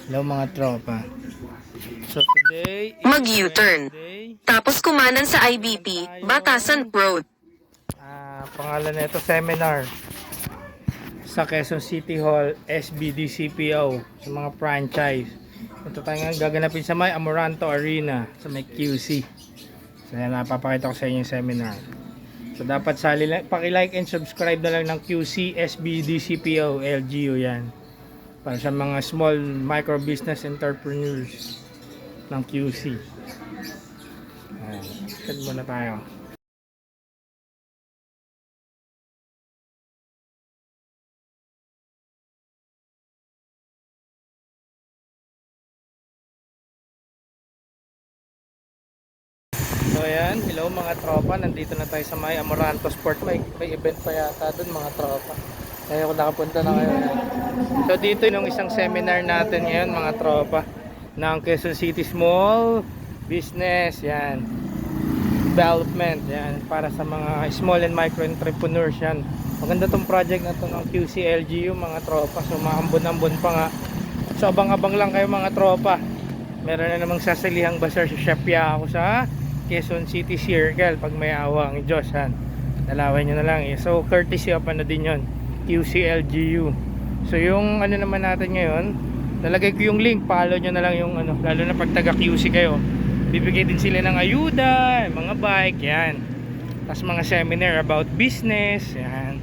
Hello mga tropa. So today is Mag-U-turn. Wednesday. Tapos kumanan sa IBP, Tayong Batasan Road. pangalan nito seminar sa Quezon City Hall SBDCPO sa mga franchise. Ito tayo nga gaganapin sa may Amoranto Arena sa may QC. So yan, napapakita ko sa inyo yung seminar. So dapat paki-like and subscribe na lang ng QC SBDCPO LGU yan. Para sa mga small micro business entrepreneurs ng QC. Ayan, muna tayo. So ayan, hello mga tropa, nandito na tayo sa may Amoranto Sport. May event pa yata dun mga tropa. Kaya ako nakapunta na ngayon. So dito yung isang seminar natin ngayon mga tropa ng Quezon City Small Business, yan, Development, yan, para sa mga small and micro entrepreneurs yan. Maganda tong project na to ng QCLGU mga tropa. So maambon-ambon pa nga. So abang-abang lang kayo mga tropa. Meron na namang sasalihang basar sa Shopya ako sa Quezon City Circle pag may awa ang Diyos, han. Dalawin nyo na lang eh. So courtesy of ano din yun, QCLGU. So yung ano naman natin ngayon, lalagay ko yung link, follow nyo na lang yung ano, lalo na pag taga QC kayo, bibigay din sila ng ayuda, mga bike, yan, tapos mga seminar about business, yan.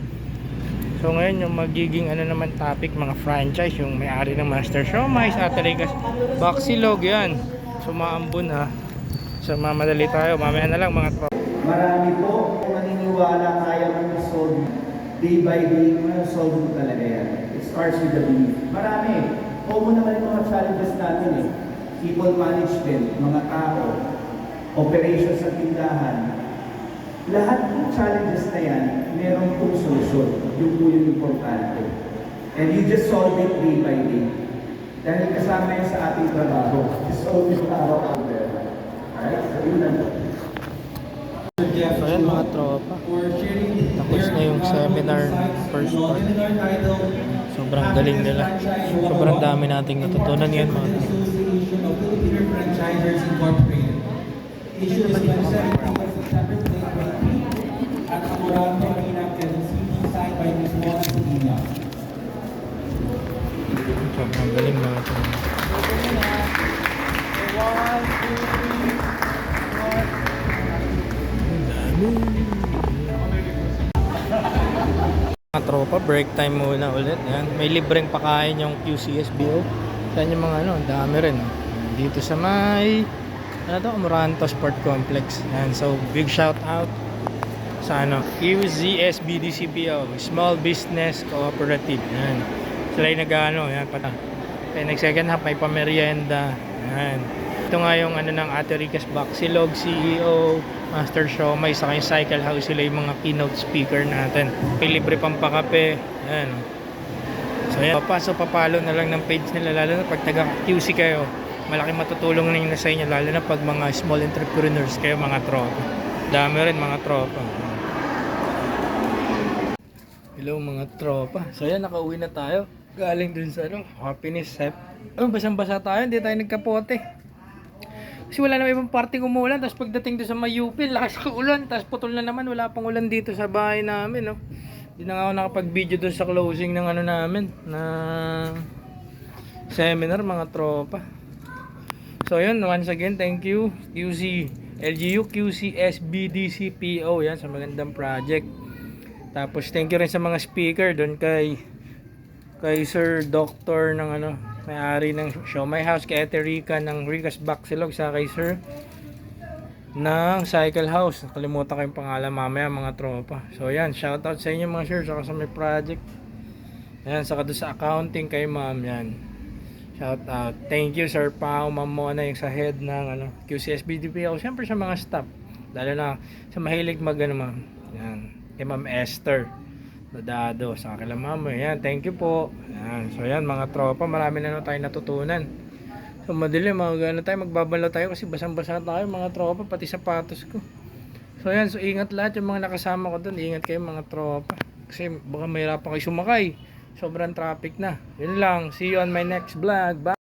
So ngayon yung magiging ano naman topic, mga franchise, yung may-ari ng Master Showmai sa Ataricas Baxilog, yan. So maambon ha. So mamadali tayo, mamaya na lang mga tropa. Marami po kung naniniwala kaya mong solve day by day, solve mo talaga yan. It starts with the belief. Marami. Oo naman yung mga challenges natin eh. People management, mga tao, operations sa tindahan. Lahat ng challenges na yan, meron pong solusyon. Yung po yung importante. And you just solve it day by day. Dahil kasama yan sa ating trabaho. Just solve yung araw out there. Alright? So yun lang. So ayan mga tropa, tapos na yung seminar first part. Sobrang galing nila. Sobrang dami nating natutunan yan mga tropa. Sobrang galing mga tropa. Mga tropa, break time muna ulit. Ayan, may libreng pakain yung QCSBO. Saan yung mga ano, dami rin. Dito sa may ano to, Amoranto Sport Complex. Ayan, so big shout out sa ano, QZSBDCPO, Small Business Cooperative. Ayan. Sila yung nag-ano, ayan pata. Kaya next second half may pamerienda. Ayan. Ito nga yung ano ng Ataricas Baxilog CEO, Master Showmai, sa kanyang Cycle House, sila yung mga keynote speaker natin. May libre pang pakape. Ayan. So yan, so papalo na lang ng page nila, lalo na pag taga QC kayo. Malaking matutulong na yun sa inyo, lalo na pag mga small entrepreneurs kayo mga tropa. Dami rin mga tropa. Hello mga tropa. So yan, nakauwi na tayo. Galing dun sa ano, Happiness Step. Basang-basa tayo, hindi tayo nagkapote. Kasi wala naman ibang parting umulan. Tapos pagdating doon sa Mayup, lakas ng ulan. Tapos putol na naman, wala pang ulan dito sa bahay namin, no. Hindi na nga ako nakapag-video doon sa closing ng ano namin, na seminar mga tropa. So yun, once again, thank you QC LGU, QC SBDCPO, yan, sa magandang project. Tapos thank you rin sa mga speaker doon kay Sir Doctor ng ano, may-ari ng Showmai House, kay Ate Rica ng Ricas Baxilog, sa kay Sir ng Cycle House. Nakalimutan ko yung pangalan mamaya mga tropa. So yan, shout out sa inyo mga sir, saka sa may project. Ayan, saka doon sa accounting kay ma'am, yan. Shout out. Thank you Sir Pao, Ma'am Mona, yung sa head ng ano, QCSBDPO. Siyempre sa mga staff. Lalo na sa mahilig mag ano ma'am. Yan. Kay Ma'am Esther Dodado, sa kila ma'am. Yan, thank you po. Yan. So yan mga tropa, marami na tayo natutunan. So madilim, ano tayo, magbabalaw tayo kasi basang-basa tayo mga tropa, pati sapatos ko. So yan, so ingat lahat yung mga nakasama ko doon. Ingat kayo mga tropa. Kasi baka mahirapan kayo sumakay. Sobrang traffic na. Yun lang. See you on my next vlog. Bye!